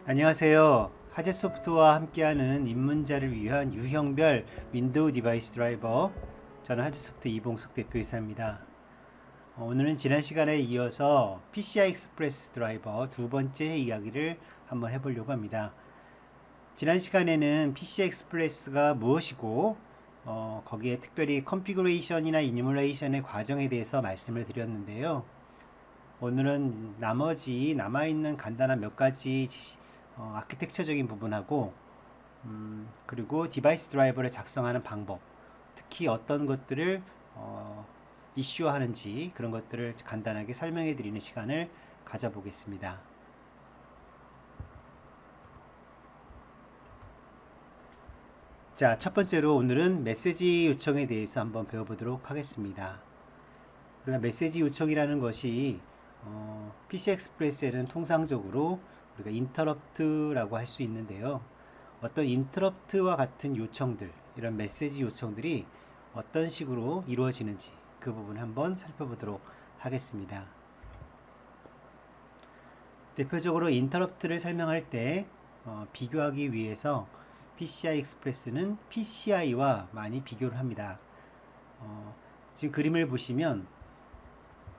안녕하세요. 하젯소프트와 함께하는 입문자를 위한 유형별 윈도우 디바이스 드라이버, 저는 하젯소프트 이봉석 대표이사입니다. 오늘은 지난 시간에 이어서 PCI 익스프레스 드라이버 두 번째 이야기를 한번 해보려고 합니다. 지난 시간에는 PCI 익스프레스가 무엇이고 거기에 특별히 컨피그레이션이나 이뮤레이션의 과정에 대해서 말씀을 드렸는데요. 오늘은 나머지 남아있는 간단한 몇 가지 아키텍처적인 부분하고 그리고 디바이스 드라이버를 작성하는 방법, 특히 어떤 것들을 이슈화하는지 그런 것들을 간단하게 설명해 드리는 시간을 가져보겠습니다. 자, 첫 번째로 오늘은 메시지 요청에 대해서 한번 배워보도록 하겠습니다. 우리가 메시지 요청이라는 것이 PC 익스프레스에는 통상적으로 우리가 인터럽트라고 할 수 있는데요. 어떤 인터럽트와 같은 요청들, 이런 메시지 요청들이 어떤 식으로 이루어지는지 그 부분을 한번 살펴보도록 하겠습니다. 대표적으로 인터럽트를 설명할 때 비교하기 위해서 PCI 익스프레스는 PCI와 많이 비교를 합니다. 지금 그림을 보시면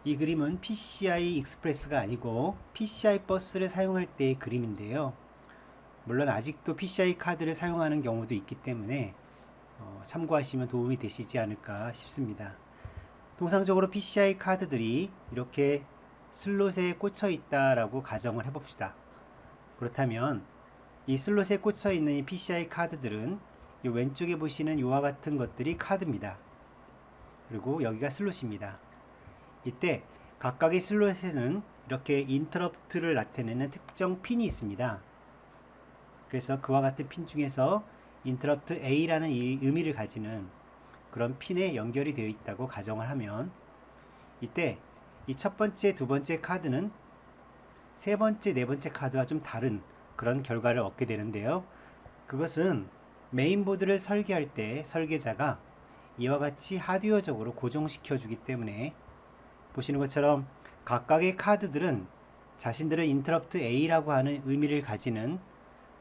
이 그림은 PCI 익스프레스가 아니고 PCI 버스를 사용할 때의 그림인데요. 물론 아직도 PCI 카드를 사용하는 경우도 있기 때문에 참고하시면 도움이 되시지 않을까 싶습니다. 통상적으로 PCI 카드들이 이렇게 슬롯에 꽂혀 있다라고 가정을 해봅시다. 그렇다면 이 슬롯에 꽂혀 있는 이 PCI 카드들은 이 왼쪽에 보시는 이와 같은 것들이 카드입니다. 그리고 여기가 슬롯입니다. 이때 각각의 슬롯에는 이렇게 인터럽트를 나타내는 특정 핀이 있습니다. 그래서 그와 같은 핀 중에서 인터럽트 A라는 이 의미를 가지는 그런 핀에 연결이 되어 있다고 가정을 하면 이때 이 첫 번째, 두 번째 카드는 세 번째, 네 번째 카드와 좀 다른 그런 결과를 얻게 되는데요. 그것은 메인보드를 설계할 때 설계자가 이와 같이 하드웨어적으로 고정시켜 주기 때문에 보시는 것처럼 각각의 카드들은 자신들의 인터럽트 A라고 하는 의미를 가지는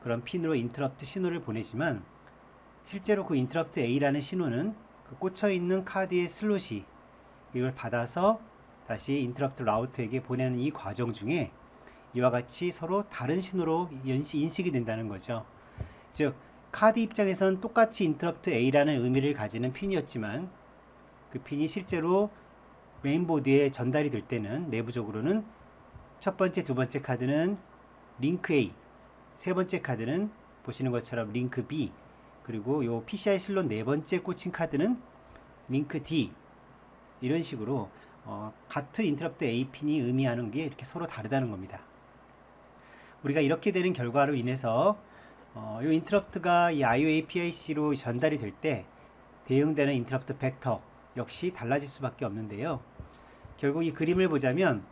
그런 핀으로 인터럽트 신호를 보내지만 실제로 그 인터럽트 A라는 신호는 그 꽂혀 있는 카드의 슬롯이 이걸 받아서 다시 인터럽트 라우터에게 보내는 이 과정 중에 이와 같이 서로 다른 신호로 인식이 된다는 거죠. 즉 카드 입장에서는 똑같이 인터럽트 A라는 의미를 가지는 핀이었지만 그 핀이 실제로 메인보드에 전달이 될 때는 내부적으로는 첫 번째, 두 번째 카드는 링크 A, 세 번째 카드는 보시는 것처럼 링크 B, 그리고 요 PCI 슬롯 네 번째 꽂힌 카드는 링크 D, 이런 식으로 같은 인터럽트 A 핀이 의미하는 게 이렇게 서로 다르다는 겁니다. 우리가 이렇게 되는 결과로 인해서 이 인터럽트가 이 IO APIC로 전달이 될 때 대응되는 인터럽트 벡터 역시 달라질 수밖에 없는데요. 결국 이 그림을 보자면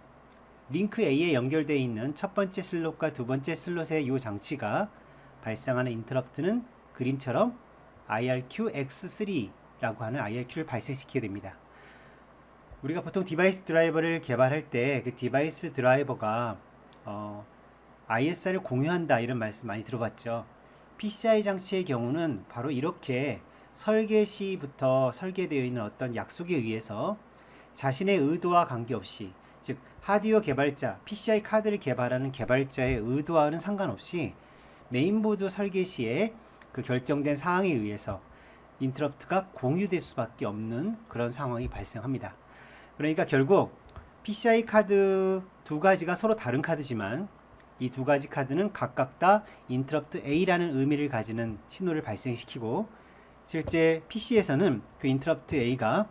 링크 A에 연결되어 있는 첫 번째 슬롯과 두 번째 슬롯의 이 장치가 발생하는 인터럽트는 그림처럼 IRQX3라고 하는 IRQ를 발생시키게 됩니다. 우리가 보통 디바이스 드라이버를 개발할 때 그 디바이스 드라이버가 ISR을 공유한다 이런 말씀 많이 들어봤죠. PCI 장치의 경우는 바로 이렇게 설계 시부터 설계되어 있는 어떤 약속에 의해서 자신의 의도와 관계없이, 즉 하드웨어 개발자, PCI 카드를 개발하는 개발자의 의도와는 상관없이 메인보드 설계 시에 그 결정된 사항에 의해서 인터럽트가 공유될 수밖에 없는 그런 상황이 발생합니다. 그러니까 결국 PCI 카드 두 가지가 서로 다른 카드지만 이 두 가지 카드는 각각 다 인터럽트 A라는 의미를 가지는 신호를 발생시키고, 실제 PC에서는 그 인터럽트 A가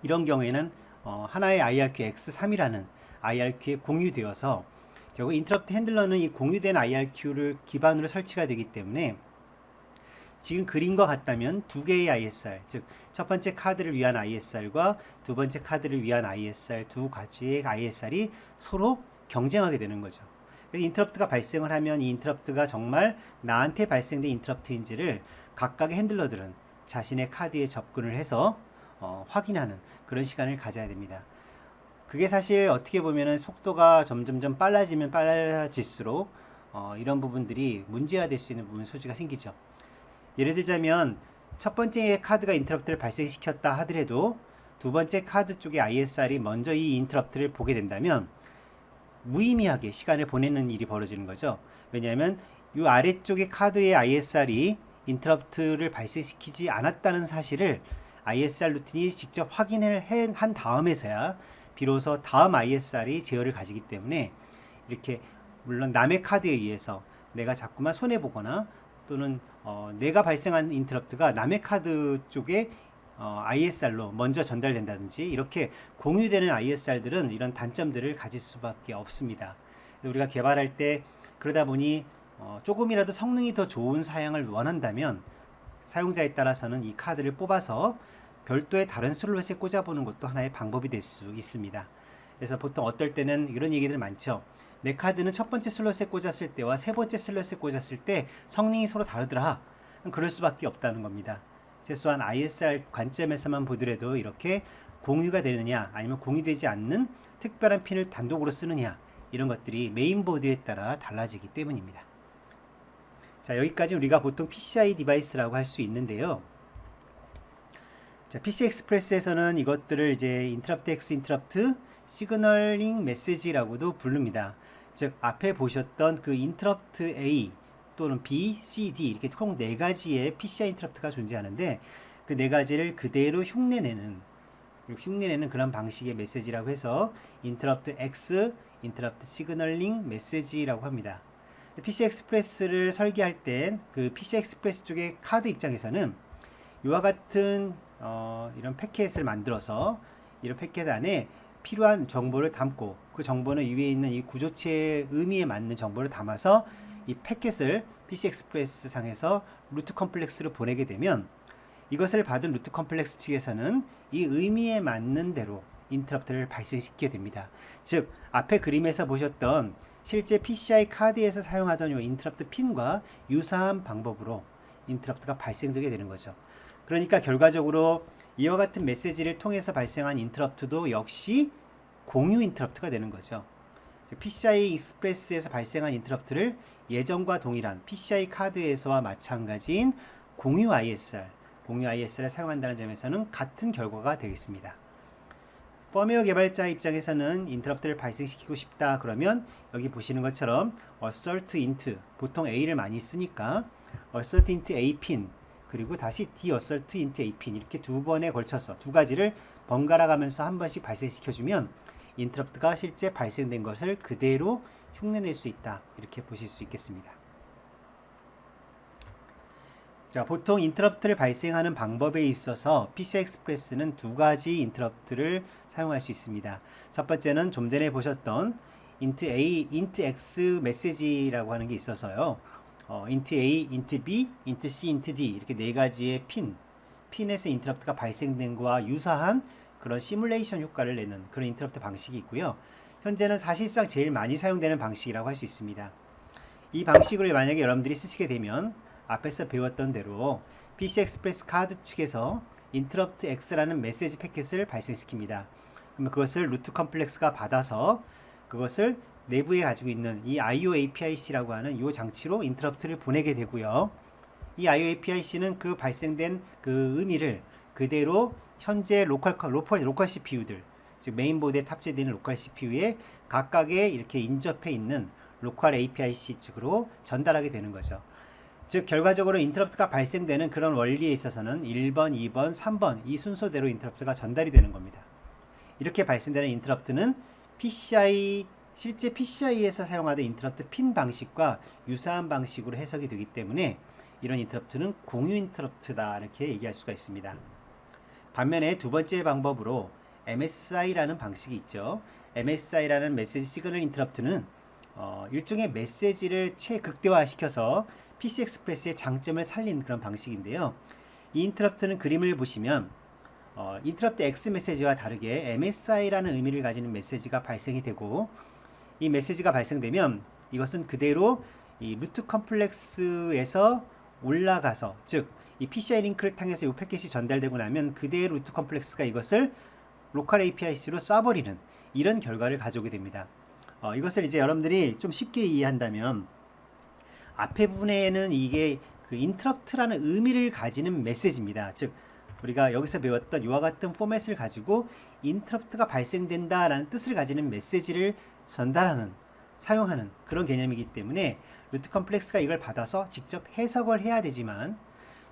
이런 경우에는 하나의 IRQ-X3이라는 IRQ에 공유되어서 결국 인터럽트 핸들러는 이 공유된 IRQ를 기반으로 설치가 되기 때문에 지금 그림과 같다면 두 개의 ISR, 즉 첫 번째 카드를 위한 ISR과 두 번째 카드를 위한 ISR, 두 가지의 ISR이 서로 경쟁하게 되는 거죠. 인터럽트가 발생을 하면 이 인터럽트가 정말 나한테 발생된 인터럽트인지를 각각의 핸들러들은 자신의 카드에 접근을 해서 확인하는 그런 시간을 가져야 됩니다. 그게 사실 어떻게 보면은 속도가 점점점 빨라지면 빨라질수록 이런 부분들이 문제화될 수 있는 부분 소지가 생기죠. 예를 들자면 첫 번째 카드가 인터럽트를 발생시켰다 하더라도 두 번째 카드 쪽의 ISR이 먼저 이 인터럽트를 보게 된다면 무의미하게 시간을 보내는 일이 벌어지는 거죠. 왜냐하면 이 아래쪽의 카드의 ISR이 인터럽트를 발생시키지 않았다는 사실을 ISR 루틴이 직접 확인을 한 다음에서야 비로소 다음 ISR이 제어를 가지기 때문에 이렇게 물론 남의 카드에 의해서 내가 자꾸만 손해보거나 또는 내가 발생한 인터럽트가 남의 카드 쪽에 ISR로 먼저 전달된다든지 이렇게 공유되는 ISR들은 이런 단점들을 가질 수밖에 없습니다. 우리가 개발할 때 그러다 보니 조금이라도 성능이 더 좋은 사양을 원한다면 사용자에 따라서는 이 카드를 뽑아서 별도의 다른 슬롯에 꽂아보는 것도 하나의 방법이 될 수 있습니다. 그래서 보통 어떨 때는 이런 얘기들 많죠. 내 카드는 첫 번째 슬롯에 꽂았을 때와 세 번째 슬롯에 꽂았을 때 성능이 서로 다르더라. 그럴 수밖에 없다는 겁니다. 최소한 ISR 관점에서만 보더라도 이렇게 공유가 되느냐 아니면 공유되지 않는 특별한 핀을 단독으로 쓰느냐 이런 것들이 메인보드에 따라 달라지기 때문입니다. 자, 여기까지 우리가 보통 PCI 디바이스라고 할 수 있는데요. 자, PC 익스프레스에서는 이것들을 이제 인터럽트 X, 인터럽트 시그널링 메시지라고도 부릅니다. 즉 앞에 보셨던 그 인터럽트 A 또는 B, C, D 이렇게 총 4가지의 PCI 인터럽트가 존재하는데 그 4가지를 그대로 흉내내는 그런 방식의 메시지라고 해서 인터럽트 X, 인터럽트 시그널링 메시지라고 합니다. PC 익스프레스를 설계할 땐 그 PC 익스프레스 쪽의 카드 입장에서는 이와 같은 이런 패킷을 만들어서 이런 패킷 안에 필요한 정보를 담고 그 정보는 위에 있는 이 구조체의 의미에 맞는 정보를 담아서 이 패킷을 PC 익스프레스 상에서 루트 컴플렉스로 보내게 되면 이것을 받은 루트 컴플렉스 측에서는 이 의미에 맞는 대로 인터럽트를 발생시키게 됩니다. 즉 앞에 그림에서 보셨던 실제 PCI 카드에서 사용하던 이 인터럽트 핀과 유사한 방법으로 인터럽트가 발생되게 되는 거죠. 그러니까 결과적으로 이와 같은 메시지를 통해서 발생한 인터럽트도 역시 공유 인터럽트가 되는 거죠. PCI 익스프레스에서 발생한 인터럽트를 예전과 동일한 PCI 카드에서와 마찬가지인 공유 ISR을 사용한다는 점에서는 같은 결과가 되겠습니다. 펌웨어 개발자 입장에서는 인터럽트를 발생시키고 싶다 그러면 여기 보시는 것처럼 assert int 보통 A를 많이 쓰니까 assert int A 핀 그리고 다시 deassert int A 핀 이렇게 두 번에 걸쳐서 두 가지를 번갈아 가면서 한 번씩 발생시켜주면 인터럽트가 실제 발생된 것을 그대로 흉내낼 수 있다 이렇게 보실 수 있겠습니다. 자, 보통 인터럽트를 발생하는 방법에 있어서 PCI 익스프레스는 두 가지 인터럽트를 사용할 수 있습니다. 첫 번째는 좀 전에 보셨던 int A, int X 메시지라고 하는 게 있어서요. int A, int B, int C, int D 이렇게 네 가지의 핀에서 인터럽트가 발생된 것과 유사한 그런 시뮬레이션 효과를 내는 그런 인터럽트 방식이 있고요. 현재는 사실상 제일 많이 사용되는 방식이라고 할 수 있습니다. 이 방식을 만약에 여러분들이 쓰시게 되면 앞에서 배웠던 대로 PC 익스프레스 카드 측에서 인터럽트 X라는 메시지 패킷을 발생시킵니다. 그러면 그것을 루트 컴플렉스가 받아서 그것을 내부에 가지고 있는 이 IO API-C라고 하는 이 장치로 인터럽트를 보내게 되고요. 이 IO API-C는 그 발생된 그 의미를 그대로 현재 로컬 CPU들, 즉 메인보드에 탑재되는 로컬 CPU에 각각의 이렇게 인접해 있는 로컬 API-C 측으로 전달하게 되는 거죠. 즉 결과적으로 인터럽트가 발생되는 그런 원리에 있어서는 1번, 2번, 3번 이 순서대로 인터럽트가 전달이 되는 겁니다. 이렇게 발생되는 인터럽트는 실제 PCI에서 사용하던 인터럽트 핀 방식과 유사한 방식으로 해석이 되기 때문에 이런 인터럽트는 공유 인터럽트다 이렇게 얘기할 수가 있습니다. 반면에 두 번째 방법으로 MSI라는 방식이 있죠. MSI라는 메시지 시그널 인터럽트는 일종의 메시지를 최극대화시켜서 PC 익스프레스의 장점을 살린 그런 방식인데요. 이 인터럽트는 그림을 보시면 인터럽트 X 메시지와 다르게 MSI라는 의미를 가지는 메시지가 발생이 되고 이 메시지가 발생되면 이것은 그대로 이 루트 컴플렉스에서 올라가서 즉 이 PCI 링크를 통해서 이 패킷이 전달되고 나면 그대로 루트 컴플렉스가 이것을 로컬 API-C로 쏴버리는 이런 결과를 가져오게 됩니다. 이것을 이제 여러분들이 좀 쉽게 이해한다면 앞에 부분에는 이게 그 interrupt라는 의미를 가지는 메시지입니다. 즉 우리가 여기서 배웠던 이와 같은 포맷을 가지고 interrupt가 발생된다라는 뜻을 가지는 메시지를 전달하는, 사용하는 그런 개념이기 때문에 루트 컴플렉스가 이걸 받아서 직접 해석을 해야 되지만,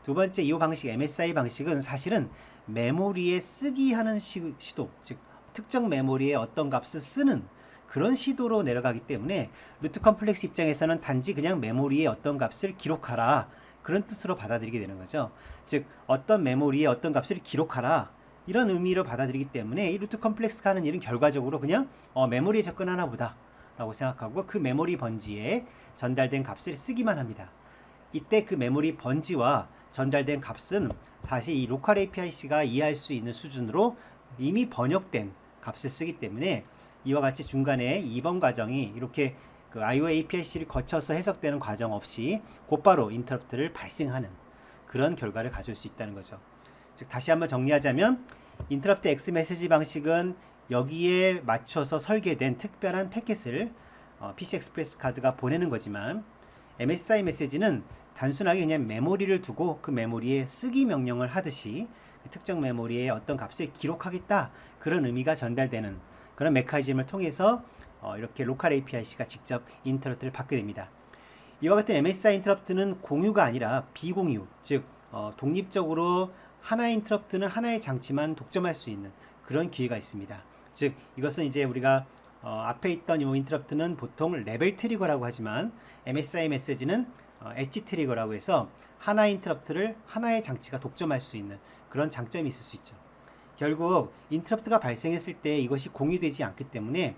두 번째 이 방식 MSI 방식은 사실은 메모리에 쓰기 하는 시도, 즉 특정 메모리에 어떤 값을 쓰는 그런 시도로 내려가기 때문에 루트 컴플렉스 입장에서는 단지 그냥 메모리에 어떤 값을 기록하라 그런 뜻으로 받아들이게 되는 거죠. 즉 어떤 메모리에 어떤 값을 기록하라 이런 의미로 받아들이기 때문에 이 루트 컴플렉스가 하는 일은 결과적으로 그냥 메모리에 접근하나 보다 라고 생각하고 그 메모리 번지에 전달된 값을 쓰기만 합니다. 이때 그 메모리 번지와 전달된 값은 사실 이 로컬 APIC가 이해할 수 있는 수준으로 이미 번역된 값을 쓰기 때문에 이와 같이 중간에 이번 과정이 이렇게 그 IO APIC를 거쳐서 해석되는 과정 없이 곧바로 인터럽트를 발생하는 그런 결과를 가져올 수 있다는 거죠. 즉 다시 한번 정리하자면 인터럽트 X 메시지 방식은 여기에 맞춰서 설계된 특별한 패킷을 PC 익스프레스 카드가 보내는 거지만, MSI 메시지는 단순하게 그냥 메모리를 두고 그 메모리에 쓰기 명령을 하듯이 특정 메모리에 어떤 값을 기록하겠다 그런 의미가 전달되는 그런 메커니즘을 통해서 이렇게 로컬 APIC가 직접 인터럽트를 받게 됩니다. 이와 같은 MSI 인터럽트는 공유가 아니라 비공유, 즉 독립적으로 하나의 인터럽트는 하나의 장치만 독점할 수 있는 그런 기회가 있습니다. 즉 이것은 이제 우리가 앞에 있던 이 인터럽트는 보통 레벨 트리거라고 하지만 MSI 메시지는 엣지 트리거라고 해서 하나의 인터럽트를 하나의 장치가 독점할 수 있는 그런 장점이 있을 수 있죠. 결국 인터럽트가 발생했을 때 이것이 공유되지 않기 때문에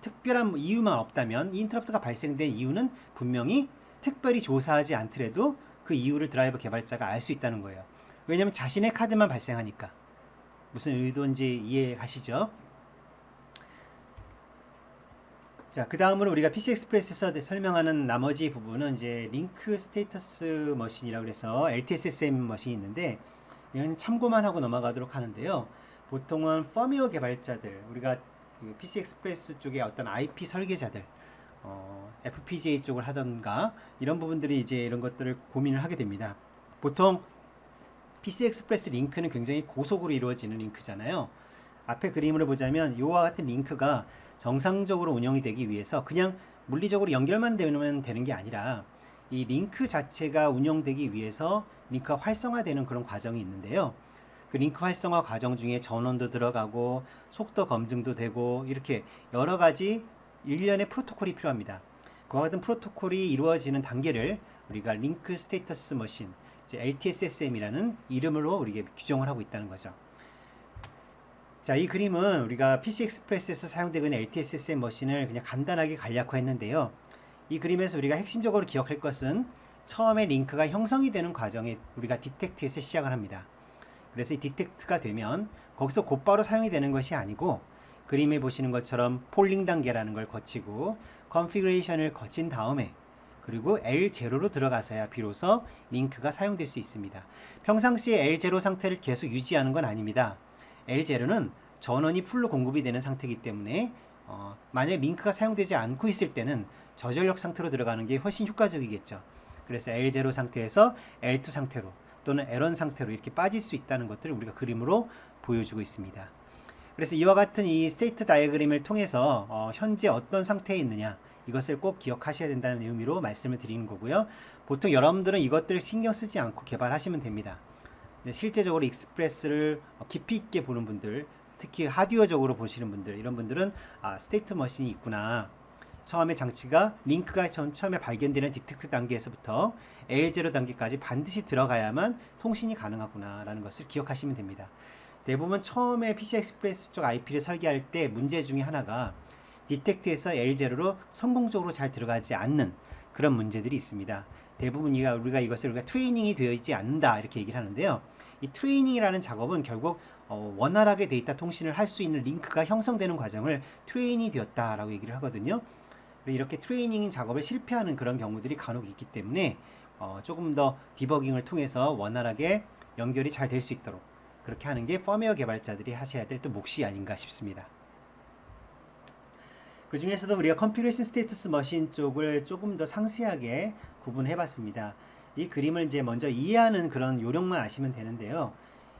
특별한 이유만 없다면 이 인터럽트가 발생된 이유는 분명히 특별히 조사하지 않더라도 그 이유를 드라이버 개발자가 알 수 있다는 거예요. 왜냐하면 자신의 카드만 발생하니까. 무슨 의도인지 이해하시죠? 자, 그 다음으로 우리가 PC 익스프레스에서 설명하는 나머지 부분은 이제 링크 스테이터스 머신이라고 해서 LTSSM 머신이 있는데, 이건 참고만 하고 넘어가도록 하는데요. 보통은 펌웨어 개발자들, 우리가 그 PC 익스프레스 쪽에 어떤 IP 설계자들, FPGA 쪽을 하던가 이런 부분들이 이제 이런 것들을 고민을 하게 됩니다. 보통 PC 익스프레스 링크는 굉장히 고속으로 이루어지는 링크잖아요. 앞에 그림으로 보자면 이와 같은 링크가 정상적으로 운영이 되기 위해서 그냥 물리적으로 연결만 되면 되는 게 아니라 이 링크 자체가 운영되기 위해서 링크가 활성화되는 그런 과정이 있는데요. 그 링크 활성화 과정 중에 전원도 들어가고 속도 검증도 되고 이렇게 여러 가지 일련의 프로토콜이 필요합니다. 그와 같은 프로토콜이 이루어지는 단계를 우리가 링크 스테이터스 머신, LTSSM이라는 이름으로 우리가 규정을 하고 있다는 거죠. 자, 이 그림은 우리가 PC 익스프레스에서 사용되고 있는 LTSSM 머신을 그냥 간단하게 간략화했는데요. 이 그림에서 우리가 핵심적으로 기억할 것은 처음에 링크가 형성이 되는 과정에 우리가 디텍트에서 시작을 합니다. 그래서 이 디텍트가 되면 거기서 곧바로 사용이 되는 것이 아니고 그림에 보시는 것처럼 폴링 단계라는 걸 거치고 컨피그레이션을 거친 다음에 그리고 L0로 들어가서야 비로소 링크가 사용될 수 있습니다. 평상시에 L0 상태를 계속 유지하는 건 아닙니다. L0는 전원이 풀로 공급이 되는 상태이기 때문에 만약 링크가 사용되지 않고 있을 때는 저전력 상태로 들어가는 게 훨씬 효과적이겠죠. 그래서 L0 상태에서 L2 상태로 또는 L1 상태로 이렇게 빠질 수 있다는 것들을 우리가 그림으로 보여주고 있습니다. 그래서 이와 같은 이 스테이트 다이어그램을 통해서 현재 어떤 상태에 있느냐 이것을 꼭 기억하셔야 된다는 의미로 말씀을 드리는 거고요. 보통 여러분들은 이것들을 신경 쓰지 않고 개발하시면 됩니다. 실제적으로 익스프레스를 깊이 있게 보는 분들, 특히 하드웨어적으로 보시는 분들, 이런 분들은 스테이트 머신이 있구나. 처음에 장치가 링크가 처음에 발견되는 디텍트 단계에서부터 L0 단계까지 반드시 들어가야만 통신이 가능하구나 라는 것을 기억하시면 됩니다. 대부분 처음에 PC 익스프레스 쪽 IP를 설계할 때 문제 중에 하나가 디텍트에서 L0로 성공적으로 잘 들어가지 않는 그런 문제들이 있습니다. 대부분 우리가 이것을 트레이닝이 되어 있지 않는다 이렇게 얘기를 하는데요. 이 트레이닝이라는 작업은 결국 원활하게 데이터 통신을 할 수 있는 링크가 형성되는 과정을 트레이닝이 되었다라고 얘기를 하거든요. 이렇게 트레이닝 작업을 실패하는 그런 경우들이 간혹 있기 때문에 조금 더 디버깅을 통해서 원활하게 연결이 잘 될 수 있도록 그렇게 하는 게 펌웨어 개발자들이 하셔야 될 또 몫이 아닌가 싶습니다. 그 중에서도 우리가 컨피그레이션 스테이터스 머신 쪽을 조금 더 상세하게 구분해 봤습니다. 이 그림을 이제 먼저 이해하는 그런 요령만 아시면 되는데요.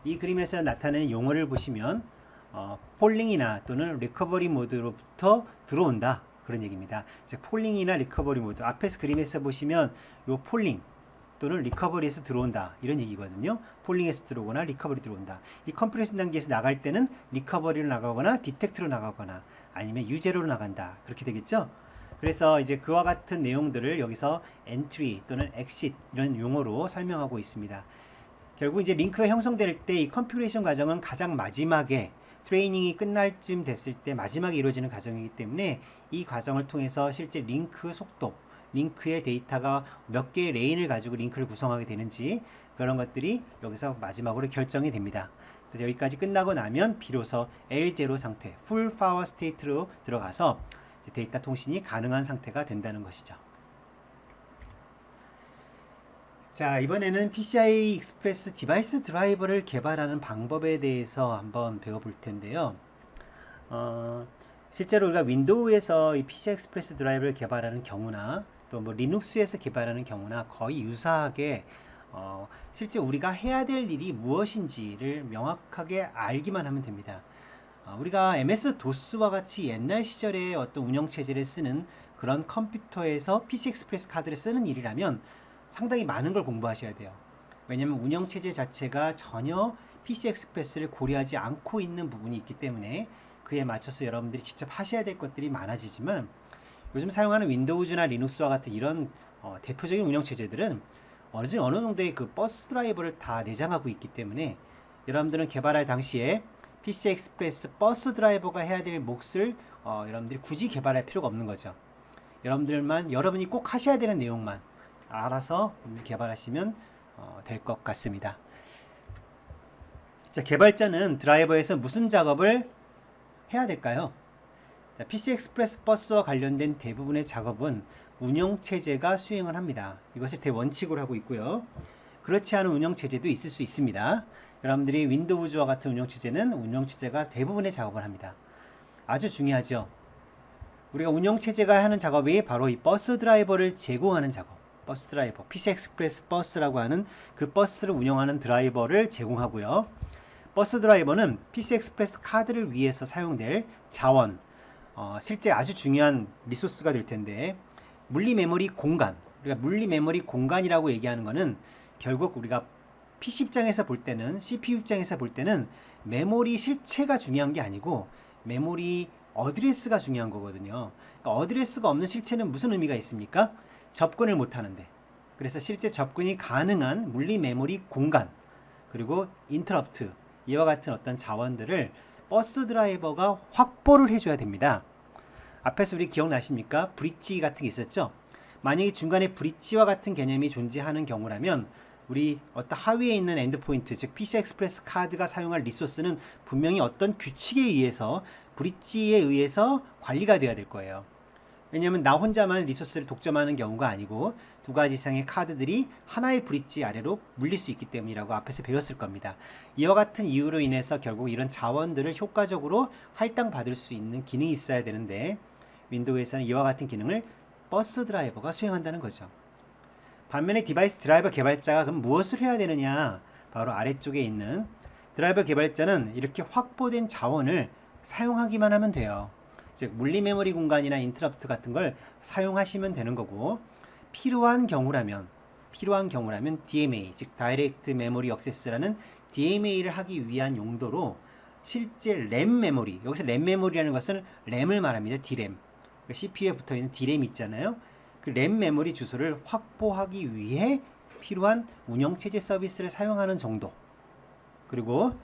이 그림에서 나타내는 용어를 보시면 폴링이나 또는 리커버리 모드로부터 들어온다, 그런 얘기입니다. 즉 폴링이나 리커버리 모드, 앞에서 그림에서 보시면 요 폴링 또는 리커버리에서 들어온다, 이런 얘기거든요. 폴링에서 들어오거나 리커버리 들어온다. 이 컴프레션 단계에서 나갈 때는 리커버리로 나가거나 디텍트로 나가거나 아니면 유제로로 나간다, 그렇게 되겠죠. 그래서 이제 그와 같은 내용들을 여기서 엔트리 또는 엑싯 이런 용어로 설명하고 있습니다. 결국 이제 링크가 형성될 때 이 컨피그레이션 과정은 가장 마지막에 트레이닝이 끝날 쯤 됐을 때 마지막에 이루어지는 과정이기 때문에 이 과정을 통해서 실제 링크 속도, 링크의 데이터가 몇 개의 레인을 가지고 링크를 구성하게 되는지, 그런 것들이 여기서 마지막으로 결정이 됩니다. 그래서 여기까지 끝나고 나면 비로소 L0 상태, Full Power State로 들어가서 데이터 통신이 가능한 상태가 된다는 것이죠. 자, 이번에는 PCI 익스프레스 디바이스 드라이버를 개발하는 방법에 대해서 한번 배워볼 텐데요. 실제로 우리가 윈도우에서 이 PCI 익스프레스 드라이버를 개발하는 경우나 또 뭐 리눅스에서 개발하는 경우나 거의 유사하게 실제 우리가 해야 될 일이 무엇인지를 명확하게 알기만 하면 됩니다. 우리가 MS-DOS와 같이 옛날 시절의 어떤 운영체제를 쓰는 그런 컴퓨터에서 PC 익스프레스 카드를 쓰는 일이라면 상당히 많은 걸 공부하셔야 돼요. 왜냐하면 운영체제 자체가 전혀 PC 익스프레스를 고려하지 않고 있는 부분이 있기 때문에 그에 맞춰서 여러분들이 직접 하셔야 될 것들이 많아지지만, 요즘 사용하는 윈도우즈나 리눅스와 같은 이런 대표적인 운영체제들은 어느 정도의 그 버스 드라이버를 다 내장하고 있기 때문에 여러분들은 개발할 당시에 PC 익스프레스 버스 드라이버가 해야 될 몫을 여러분들이 굳이 개발할 필요가 없는 거죠. 여러분이 꼭 하셔야 되는 내용만 알아서 개발하시면 될 것 같습니다. 자, 개발자는 드라이버에서 무슨 작업을 해야 될까요? 자, PC 익스프레스 버스와 관련된 대부분의 작업은 운영체제가 수행을 합니다. 이것을 대원칙으로 하고 있고요. 그렇지 않은 운영체제도 있을 수 있습니다. 여러분들이 윈도우즈와 같은 운영체제는 운영체제가 대부분의 작업을 합니다. 아주 중요하죠. 우리가 운영체제가 하는 작업이 바로 이 버스 드라이버를 제공하는 작업, 버스 드라이버, PC 익스프레스 버스라고 하는 그 버스를 운영하는 드라이버를 제공하고요. 버스 드라이버는 PC 익스프레스 카드를 위해서 사용될 자원, 실제 아주 중요한 리소스가 될 텐데, 물리 메모리 공간, 우리가 물리 메모리 공간이라고 얘기하는 것은 결국 우리가 PC 입장에서 볼 때는, CPU 입장에서 볼 때는 메모리 실체가 중요한 게 아니고 메모리 어드레스가 중요한 거거든요. 그러니까 어드레스가 없는 실체는 무슨 의미가 있습니까? 접근을 못 하는데. 그래서 실제 접근이 가능한 물리 메모리 공간, 그리고 인터럽트, 이와 같은 어떤 자원들을 버스 드라이버가 확보를 해줘야 됩니다. 앞에서 우리 기억나십니까? 브릿지 같은 게 있었죠? 만약에 중간에 브릿지와 같은 개념이 존재하는 경우라면 우리 어떤 하위에 있는 엔드포인트, 즉 PC 익스프레스 카드가 사용할 리소스는 분명히 어떤 규칙에 의해서, 브릿지에 의해서 관리가 돼야 될 거예요. 왜냐하면 나 혼자만 리소스를 독점하는 경우가 아니고 두 가지 이상의 카드들이 하나의 브릿지 아래로 물릴 수 있기 때문이라고 앞에서 배웠을 겁니다. 이와 같은 이유로 인해서 결국 이런 자원들을 효과적으로 할당받을 수 있는 기능이 있어야 되는데, 윈도우에서는 이와 같은 기능을 버스 드라이버가 수행한다는 거죠. 반면에 디바이스 드라이버 개발자가 그럼 무엇을 해야 되느냐? 바로 아래쪽에 있는 드라이버 개발자는 이렇게 확보된 자원을 사용하기만 하면 돼요. 즉 물리 메모리 공간이나 인터럽트 같은 걸 사용하시면 되는 거고, 필요한 경우라면 DMA, 즉 다이렉트 메모리 액세스라는 DMA를 하기 위한 용도로 실제 램 메모리, 여기서 램 메모리라는 것은 램을 말합니다. D램. CPU에 붙어 있는 D램 있잖아요. 그 램 메모리 주소를 확보하기 위해 필요한 운영체제 서비스를 사용하는 정도, 그리고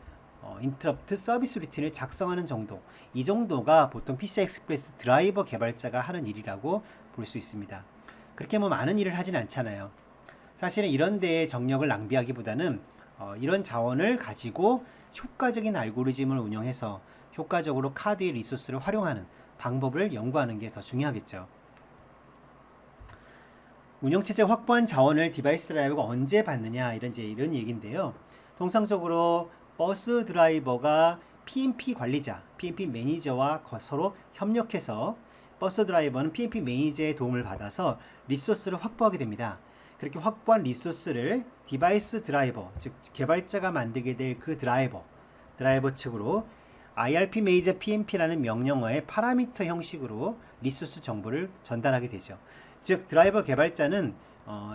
인터럽트 서비스 루틴을 작성하는 정도, 이 정도가 보통 PCI 익스프레스 드라이버 개발자가 하는 일이라고 볼 수 있습니다. 그렇게 뭐 많은 일을 하진 않잖아요. 사실은 이런 데에 정력을 낭비하기보다는 이런 자원을 가지고 효과적인 알고리즘을 운영해서 효과적으로 카드의 리소스를 활용하는 방법을 연구하는 게 더 중요하겠죠. 운영체제 확보한 자원을 디바이스 드라이버가 언제 받느냐, 이런 얘기인데요. 통상적으로 버스 드라이버가 PNP 관리자, PNP 매니저와 서로 협력해서 버스 드라이버는 PNP 매니저의 도움을 받아서 리소스를 확보하게 됩니다. 그렇게 확보한 리소스를 디바이스 드라이버, 즉 개발자가 만들게 될 그 드라이버 측으로 IRP 메이저 PMP라는 명령어의 파라미터 형식으로 리소스 정보를 전달하게 되죠. 즉 드라이버 개발자는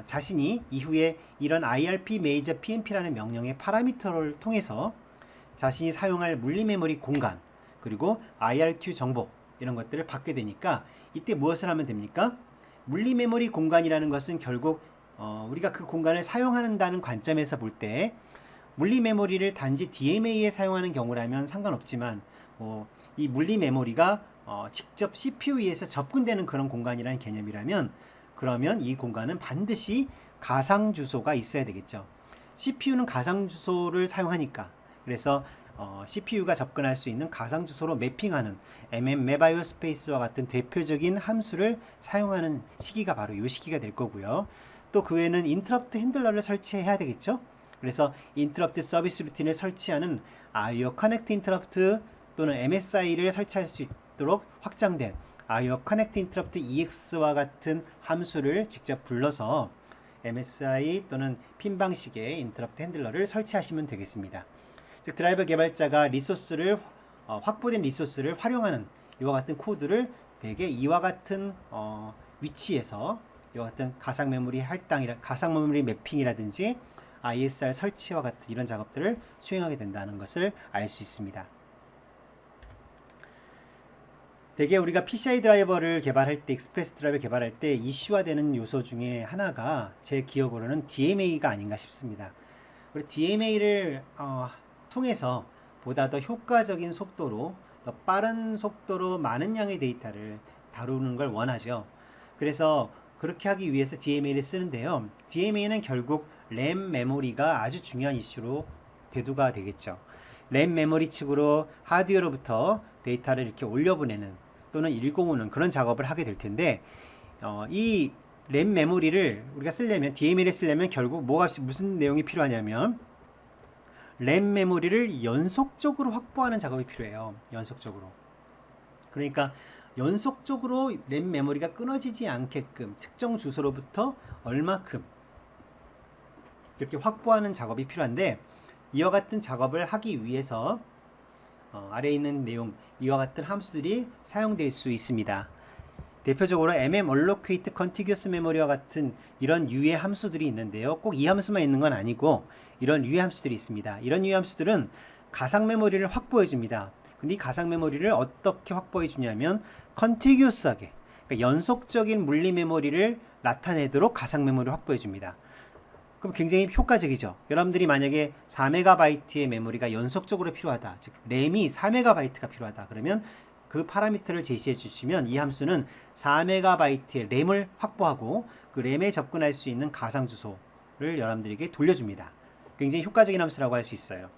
자신이 이후에 이런 IRP 메이저 PMP라는 명령의 파라미터를 통해서 자신이 사용할 물리메모리 공간 그리고 IRQ 정보 이런 것들을 받게 되니까 이때 무엇을 하면 됩니까? 물리메모리 공간이라는 것은 결국 우리가 그 공간을 사용한다는 관점에서 볼 때 물리메모리를 단지 DMA에 사용하는 경우라면 상관없지만 이 물리메모리가 직접 CPU에서 접근되는 그런 공간이라는 개념이라면 그러면 이 공간은 반드시 가상주소가 있어야 되겠죠. CPU는 가상주소를 사용하니까 그래서 CPU가 접근할 수 있는 가상주소로 매핑하는 MapIOSpace와 같은 대표적인 함수를 사용하는 시기가 바로 이 시기가 될 거고요. 또 그 외에는 인터럽트 핸들러를 설치해야 되겠죠. 그래서 인터럽트 서비스 루틴을 설치하는 IO 커넥트 인터럽트 또는 MSI를 설치할 수 있도록 확장된 IO 커넥트 인터럽트 EX와 같은 함수를 직접 불러서 MSI 또는 핀 방식의 인터럽트 핸들러를 설치하시면 되겠습니다. 즉 드라이버 개발자가 리소스를 확보된 리소스를 활용하는 이와 같은 코드를 대개 이와 같은 위치에서 이와 같은 가상 메모리 가상 메모리 매핑이라든지 ISR 설치와 같은 이런 작업들을 수행하게 된다는 것을 알 수 있습니다. 대개 우리가 PCI 드라이버를 개발할 때, 익스프레스 드라이버 개발할 때 이슈화되는 요소 중에 하나가 제 기억으로는 DMA가 아닌가 싶습니다. 우리 DMA를 통해서 보다 더 효과적인 속도로 더 빠른 속도로 많은 양의 데이터를 다루는 걸 원하죠. 그래서 그렇게 하기 위해서 DMA를 쓰는데요. DMA는 결국 램 메모리가 아주 중요한 이슈로 대두가 되겠죠. 램 메모리 측으로 하드웨어로부터 데이터를 이렇게 올려보내는 또는 읽어오는 그런 작업을 하게 될 텐데 이 램 메모리를 우리가 쓰려면 DMA를 쓰려면 결국 무슨 내용이 필요하냐면 램 메모리를 연속적으로 확보하는 작업이 필요해요. 연속적으로. 그러니까 연속적으로 램 메모리가 끊어지지 않게끔 특정 주소로부터 얼마큼 이렇게 확보하는 작업이 필요한데 이와 같은 작업을 하기 위해서 아래에 있는 내용 이와 같은 함수들이 사용될 수 있습니다. 대표적으로 allocate contiguous memory와 같은 이런 유의 함수들이 있는데요. 꼭 이 함수만 있는 건 아니고 이런 유의 함수들이 있습니다. 이런 유의 함수들은 가상 메모리를 확보해 줍니다. 근데 이 가상 메모리를 어떻게 확보해 주냐면 contiguous하게 그러니까 연속적인 물리 메모리를 나타내도록 가상 메모리를 확보해 줍니다. 그럼 굉장히 효과적이죠. 여러분들이 만약에 4MB의 메모리가 연속적으로 필요하다. 즉 램이 4MB가 필요하다. 그러면 그 파라미터를 제시해 주시면 이 함수는 4MB의 램을 확보하고 그 램에 접근할 수 있는 가상 주소를 여러분들에게 돌려줍니다. 굉장히 효과적인 함수라고 할 수 있어요.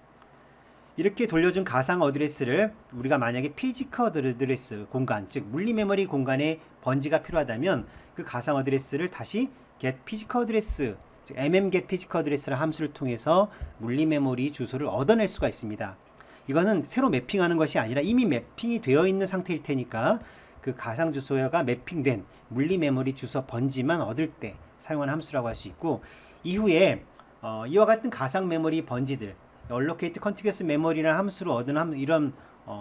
이렇게 돌려준 가상 어드레스를 우리가 만약에 피지컬 어드레스 공간, 즉 물리 메모리 공간에 번지가 필요하다면 그 가상 어드레스를 다시 get physical address, 즉 get physical address라는 함수를 통해서 물리 메모리 주소를 얻어낼 수가 있습니다. 이거는 새로 매핑하는 것이 아니라 이미 매핑이 되어 있는 상태일 테니까 그 가상 주소가 매핑된 물리 메모리 주소 번지만 얻을 때 사용하는 함수라고 할 수 있고 이후에 이와 같은 가상 메모리 번지들 allocate contiguous memory라는 함수로 얻은 이런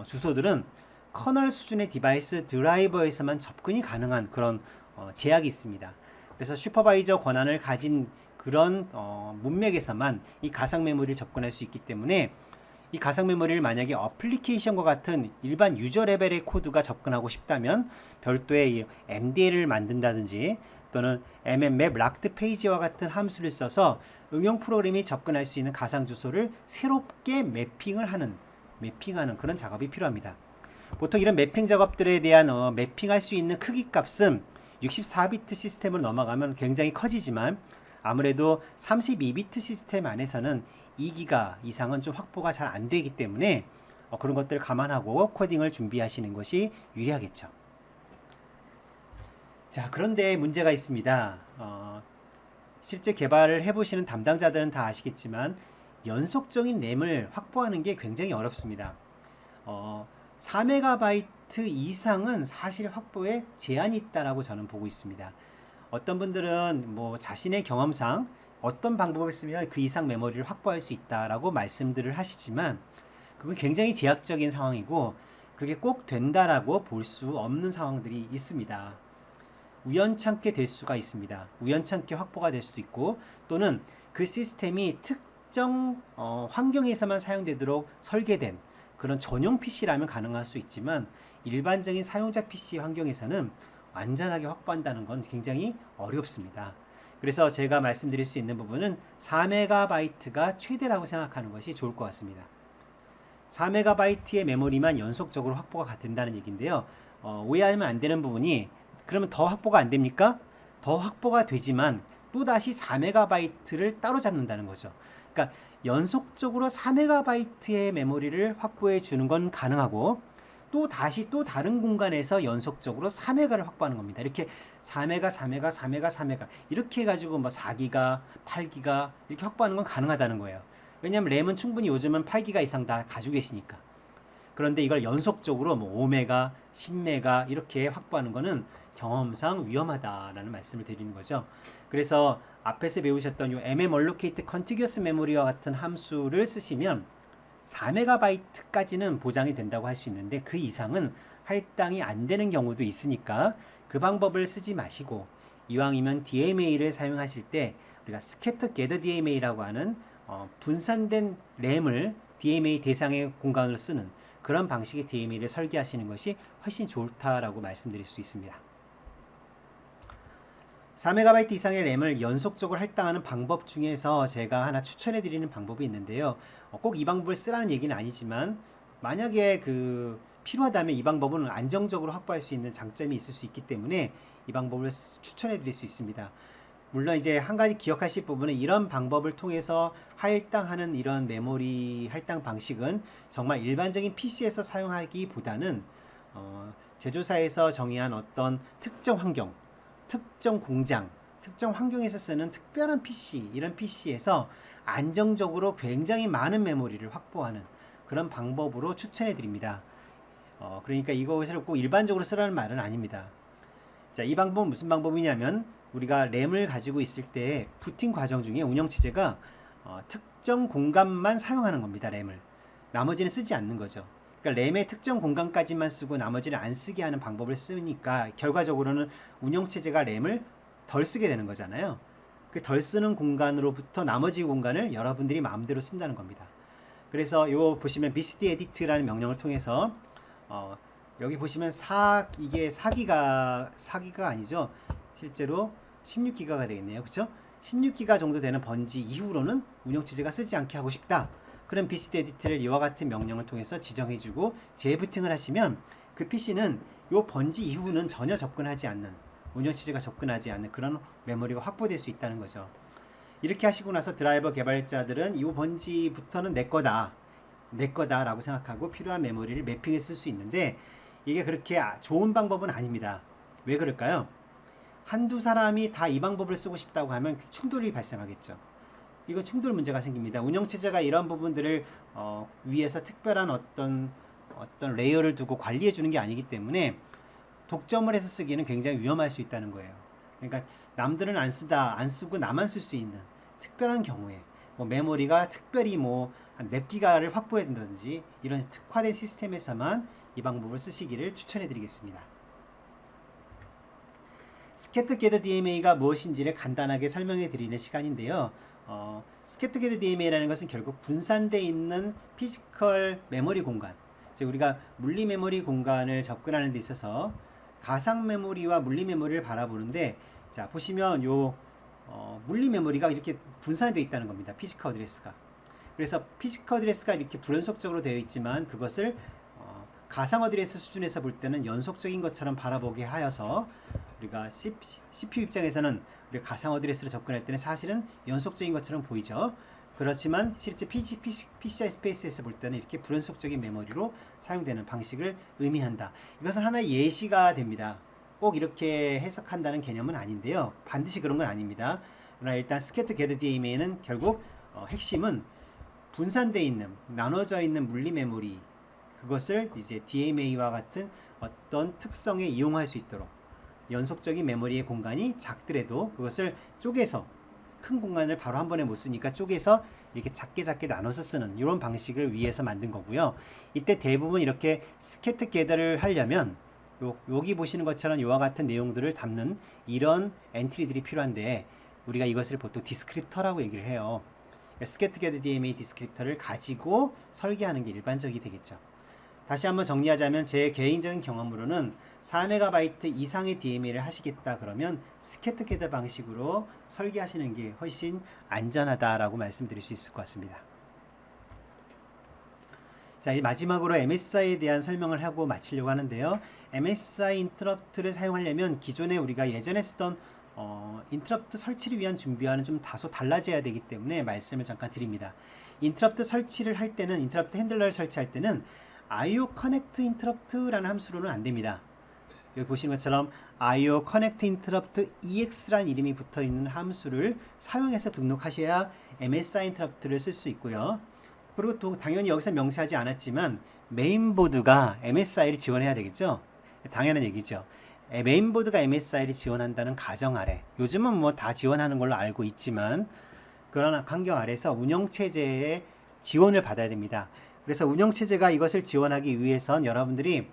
주소들은 커널 수준의 디바이스 드라이버에서만 접근이 가능한 그런 제약이 있습니다. 그래서 슈퍼바이저 권한을 가진 그런 문맥에서만 이 가상 메모리를 접근할 수 있기 때문에 이 가상 메모리를 만약에 어플리케이션과 같은 일반 유저 레벨의 코드가 접근하고 싶다면 별도의 MDL을 만든다든지 또는 map locked page와 같은 함수를 써서 응용 프로그램이 접근할 수 있는 가상 주소를 새롭게 매핑하는 그런 작업이 필요합니다. 보통 이런 매핑 작업들에 대한 매핑할 수 있는 크기 값은 64비트 시스템으로 넘어가면 굉장히 커지지만 아무래도 32비트 시스템 안에서는 2기가 이상은 좀 확보가 잘 안 되기 때문에 그런 것들을 감안하고 코딩을 준비하시는 것이 유리하겠죠. 자, 그런데 문제가 있습니다. 실제 개발을 해보시는 담당자들은 다 아시겠지만 연속적인 램을 확보하는 게 굉장히 어렵습니다. 4MB 이상은 사실 확보에 제한이 있다라고 저는 보고 있습니다. 어떤 분들은 뭐 자신의 경험상 어떤 방법을 쓰면 그 이상 메모리를 확보할 수 있다라고 말씀들을 하시지만 그건 굉장히 제약적인 상황이고 그게 꼭 된다라고 볼 수 없는 상황들이 있습니다. 우연찮게 될 수가 있습니다. 우연찮게 확보가 될 수도 있고 또는 그 시스템이 특정 환경에서만 사용되도록 설계된 그런 전용 PC라면 가능할 수 있지만 일반적인 사용자 PC 환경에서는 완전하게 확보한다는 건 굉장히 어렵습니다. 그래서 제가 말씀드릴 수 있는 부분은 4MB가 최대라고 생각하는 것이 좋을 것 같습니다. 4MB의 메모리만 연속적으로 확보가 된다는 얘기인데요. 오해하면 안 되는 부분이 그러면 더 확보가 안 됩니까? 더 확보가 되지만 또다시 4MB를 따로 잡는다는 거죠. 그러니까 연속적으로 4MB의 메모리를 확보해 주는 건 가능하고 또 다시 또 다른 공간에서 연속적으로 4MB를 확보하는 겁니다. 이렇게 4MB, 4MB, 4MB, 4MB 이렇게 해가지고 뭐 4GB, 8GB 이렇게 확보하는 건 가능하다는 거예요. 왜냐하면 램은 충분히 요즘은 8GB 이상 다 가지고 계시니까. 그런데 이걸 연속적으로 뭐 5MB, 10MB 이렇게 확보하는 거는 경험상 위험하다라는 말씀을 드리는 거죠. 그래서 앞에서 배우셨던 요 mmallocate contiguous memory와 같은 함수를 쓰시면 4MB까지는 보장이 된다고 할 수 있는데 그 이상은 할당이 안 되는 경우도 있으니까 그 방법을 쓰지 마시고 이왕이면 DMA를 사용하실 때 우리가 Scatter Gather DMA라고 하는 분산된 램을 DMA 대상의 공간으로 쓰는 그런 방식의 DMA를 설계하시는 것이 훨씬 좋다라고 말씀드릴 수 있습니다. 4MB 이상의 램을 연속적으로 할당하는 방법 중에서 제가 하나 추천해 드리는 방법이 있는데요. 꼭 이 방법을 쓰라는 얘기는 아니지만 만약에 필요하다면 이 방법은 안정적으로 확보할 수 있는 장점이 있을 수 있기 때문에 이 방법을 추천해 드릴 수 있습니다. 물론 이제 한 가지 기억하실 부분은 이런 방법을 통해서 할당하는 이런 메모리 할당 방식은 정말 일반적인 PC에서 사용하기보다는 제조사에서 정의한 어떤 특정 환경, 특정 공장, 특정 환경에서 쓰는 특별한 PC, 이런 PC에서 안정적으로 굉장히 많은 메모리를 확보하는 그런 방법으로 추천해 드립니다. 그러니까 이것을 꼭 일반적으로 쓰라는 말은 아닙니다. 자, 이 방법은 무슨 방법이냐면 우리가 램을 가지고 있을 때 부팅 과정 중에 운영체제가 특정 공간만 사용하는 겁니다. 램을. 나머지는 쓰지 않는 거죠. 그러니까 램의 특정 공간까지만 쓰고 나머지는 안 쓰게 하는 방법을 쓰니까 결과적으로는 운영체제가 램을 덜 쓰게 되는 거잖아요. 그 덜 쓰는 공간으로부터 나머지 공간을 여러분들이 마음대로 쓴다는 겁니다. 그래서 이거 보시면 bcd edit라는 명령을 통해서 여기 보시면 이게 4기가 아니죠. 실제로 16기가가 되겠네요. 그렇죠? 16기가 정도 되는 번지 이후로는 운영체제가 쓰지 않게 하고 싶다. 그럼 bcd edit를 이와 같은 명령을 통해서 지정해주고 재부팅을 하시면 그 PC는 이 번지 이후는 전혀 접근하지 않는 운영체제가 접근하지 않는 그런 메모리가 확보될 수 있다는 거죠. 이렇게 하시고 나서 드라이버 개발자들은 이 번지부터는 내 거다 라고 생각하고 필요한 메모리를 매핑해 쓸 수 있는데 이게 그렇게 좋은 방법은 아닙니다. 왜 그럴까요? 한두 사람이 다 이 방법을 쓰고 싶다고 하면 충돌이 발생하겠죠. 이거 충돌 문제가 생깁니다. 운영체제가 이런 부분들을 위해서 특별한 어떤 레이어를 두고 관리해 주는 게 아니기 때문에 독점을 해서 쓰기는 굉장히 위험할 수 있다는 거예요. 그러니까 남들은 안 쓰고 나만 쓸 수 있는 특별한 경우에 뭐 메모리가 특별히 뭐 한 몇 기가를 확보해야 된다든지 이런 특화된 시스템에서만 이 방법을 쓰시기를 추천해 드리겠습니다. Scatter Gather DMA가 무엇인지를 간단하게 설명해 드리는 시간인데요. Scatter Gather DMA라는 것은 결국 분산되어 있는 피지컬 메모리 공간, 즉 우리가 물리 메모리 공간을 접근하는 데 있어서 가상 메모리와 물리 메모리를 바라보는데, 자 보시면 요 물리 메모리가 이렇게 분산되어 있다는 겁니다. 피지컬 어드레스가. 그래서 피지컬 어드레스가 이렇게 불연속적으로 되어 있지만 그것을 가상 어드레스 수준에서 볼 때는 연속적인 것처럼 바라보게 하여서 우리가 CPU 입장에서는 우리가 가상 어드레스로 접근할 때는 사실은 연속적인 것처럼 보이죠. 그렇지만 실제 PCI 스페이스에서 볼 때는 이렇게 불연속적인 메모리로 사용되는 방식을 의미한다. 이것은 하나의 예시가 됩니다. 꼭 이렇게 해석한다는 개념은 아닌데요. 반드시 그런 건 아닙니다. 그러나 일단 Scatter Gather DMA는 결국 핵심은 분산되어 있는, 나눠져 있는 물리 메모리, 그것을 이제 DMA와 같은 어떤 특성에 이용할 수 있도록 연속적인 메모리의 공간이 작더라도 그것을 쪼개서 큰 공간을 바로 한 번에 못 쓰니까 쪼개서 이렇게 작게 나눠서 쓰는 이런 방식을 위해서 만든 거고요. 이때 대부분 이렇게 스케트 게더를 하려면 여기 보시는 것처럼 이와 같은 내용들을 담는 이런 엔트리들이 필요한데 우리가 이것을 보통 디스크립터라고 얘기를 해요. 스케트 게더 DMA 디스크립터를 가지고 설계하는 게 일반적이 되겠죠. 다시 한번 정리하자면 제 개인적인 경험으로는 4MB 이상의 DMA를 하시겠다 그러면 스케트 게더 방식으로 설계하시는 게 훨씬 안전하다라고 말씀드릴 수 있을 것 같습니다. 자, 마지막으로 MSI에 대한 설명을 하고 마치려고 하는데요. MSI 인터럽트를 사용하려면 기존에 우리가 예전에 쓰던 인터럽트 설치를 위한 준비와는 좀 다소 달라져야 되기 때문에 말씀을 잠깐 드립니다. 인터럽트 설치를 할 때는 인터럽트 핸들러를 설치할 때는 IO Connect Interrupt라는 함수로는 안 됩니다. 여기 보시는 것처럼 IO Connect Interrupt EX라는 이름이 붙어 있는 함수를 사용해서 등록하셔야 MSI 인터럽트를 쓸 수 있고요. 그리고 또 당연히 여기서 명시하지 않았지만 메인보드가 MSI를 지원해야 되겠죠. 당연한 얘기죠. 메인보드가 MSI를 지원한다는 가정 아래, 요즘은 뭐 다 지원하는 걸로 알고 있지만 그런 환경 아래서 운영체제의 지원을 받아야 됩니다. 그래서 운영체제가 이것을 지원하기 위해선 여러분들이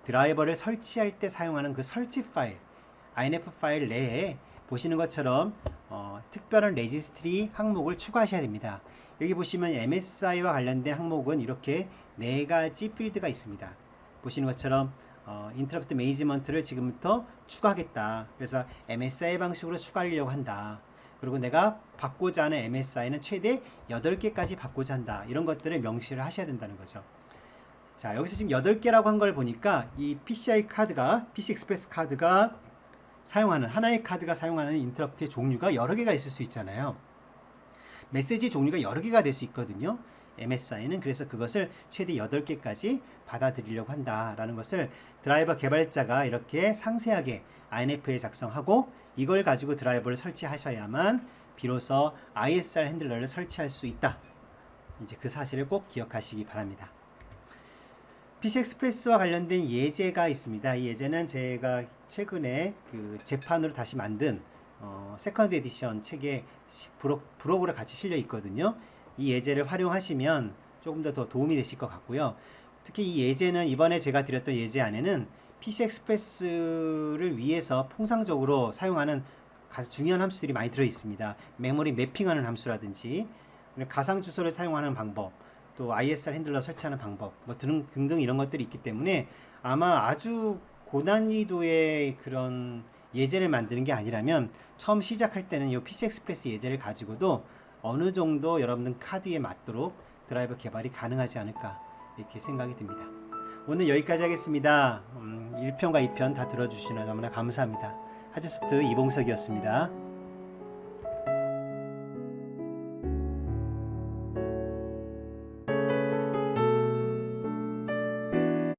드라이버를 설치할 때 사용하는 그 설치 파일, INF 파일 내에 보시는 것처럼 특별한 레지스트리 항목을 추가하셔야 됩니다. 여기 보시면 MSI와 관련된 항목은 이렇게 4가지 필드가 있습니다. 보시는 것처럼 인터럽트 매니지먼트를 지금부터 추가하겠다. 그래서 MSI 방식으로 추가하려고 한다. 그리고 내가 받고자 하는 MSI는 최대 8개까지 받고자 한다. 이런 것들을 명시를 하셔야 된다는 거죠. 자, 여기서 지금 8개라고 한 걸 보니까 이 PCI 카드가, PC 익스프레스 카드가 사용하는, 하나의 카드가 사용하는 인터럽트의 종류가 여러 개가 있을 수 있잖아요. 메시지 종류가 여러 개가 될 수 있거든요. MSI는 그래서 그것을 최대 8개까지 받아들이려고 한다라는 것을 드라이버 개발자가 이렇게 상세하게 INF에 작성하고 이걸 가지고 드라이버를 설치하셔야만 비로소 ISR 핸들러를 설치할 수 있다. 이제 그 사실을 꼭 기억하시기 바랍니다. PC 익스프레스와 관련된 예제가 있습니다. 이 예제는 제가 최근에 그 재판으로 다시 만든 세컨드 에디션 책에 부록으로 같이 실려 있거든요. 이 예제를 활용하시면 조금 더 도움이 되실 것 같고요. 특히 이 예제는 이번에 제가 드렸던 예제 안에는 PC 익스프레스를 위해서 통상적으로 사용하는 가장 중요한 함수들이 많이 들어 있습니다. 메모리 매핑하는 함수라든지 가상 주소를 사용하는 방법, 또 ISR 핸들러 설치하는 방법, 뭐 등등 이런 것들이 있기 때문에 아마 아주 고난이도의 그런 예제를 만드는 게 아니라면 처음 시작할 때는 이 PC 익스프레스 예제를 가지고도 어느 정도 여러분들 카드에 맞도록 드라이버 개발이 가능하지 않을까 이렇게 생각이 듭니다. 오늘 여기까지 하겠습니다. 1편과 2편 다 들어주시나 너무나 감사합니다. 하즈소프트 이봉석이었습니다.